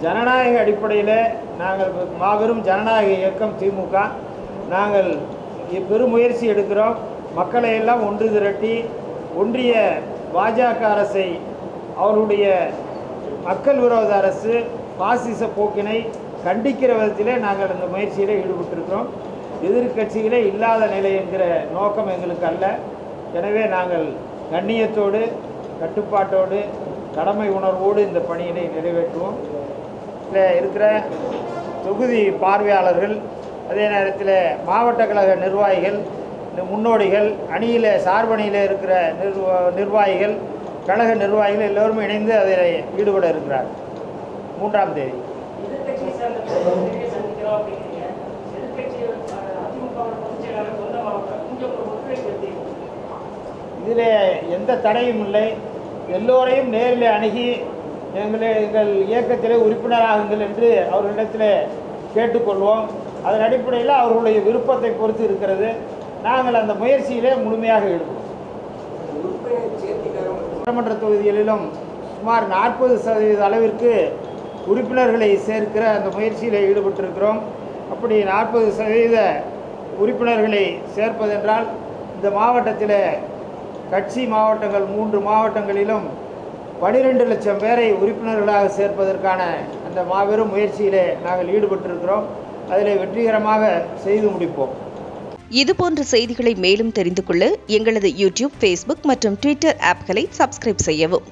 ஜனநாயக அடிப்படையில் நாங்கள் மாபெரும் ஜனநாயக இயக்கம் திமுக நாங்கள் பெருமுயற்சி எடுக்கிறோம். மக்களை எல்லாம் ஒன்று திரட்டி ஒன்றிய பாஜக அரசை அவருடைய மக்கள் விரோத அரசு பாசிச போக்கினை கண்டிக்கிற விதத்திலே நாங்கள் இந்த முயற்சியிலே ஈடுபட்டிருக்கிறோம். எதிர்க்கட்சிகளே இல்லாத நிலை என்கிற நோக்கம் எங்களுக்கு அல்ல. எனவே நாங்கள் கண்ணியத்தோடு கட்டுப்பாட்டோடு கடமை உணர்வோடு இந்த பணியினை நிறைவேற்றுவோம். இதில் இருக்கிற தொகுதி பார்வையாளர்கள், அதே நேரத்தில் மாவட்ட கழக நிர்வாகிகள், முன்னோடிகள், அணியில் சார்பணியில் இருக்கிற நிர்வாகிகள், கழக நிர்வாகிகள் எல்லோருமே இணைந்து அதில் ஈடுபட இருக்கிறார். 3ஆம் தேதி இதில் எந்த தடையும் இல்லை. எல்லோரையும் நேரில் அணுகி எங்கள் இயக்கத்தில் உறுப்பினராகுங்கள் என்று அவர்களிடத்தில் கேட்டுக்கொள்வோம். அதன் அடிப்படையில் அவர்களுடைய விருப்பத்தை பொறுத்து இருக்கிறது. நாங்கள் அந்த முயற்சியிலே முழுமையாக ஈடுபடுவோம். சட்டமன்ற தொகுதிகளிலும் சுமார் 40% அளவிற்கு உறுப்பினர்களை சேர்க்கிற அந்த முயற்சியில் ஈடுபட்டிருக்கிறோம். அப்படி 40% உறுப்பினர்களை சேர்ப்பதென்றால் இந்த மாவட்டத்தில் கட்சி மாவட்டங்கள் 3 மாவட்டங்களிலும் 12 லட்சம் பேரை உறுப்பினர்களாக சேர்ப்பதற்கான அந்த மாபெரும் முயற்சியிலே நாங்கள் ஈடுபட்டிருக்கிறோம். அதில் வெற்றிகரமாக செய்து முடிப்போம். இதுபோன்ற செய்திகளை மேலும் தெரிந்து கொள்ள எங்களது யூடியூப், ஃபேஸ்புக் மற்றும் ட்விட்டர் ஆப்களை சப்ஸ்கிரைப் செய்யவும்.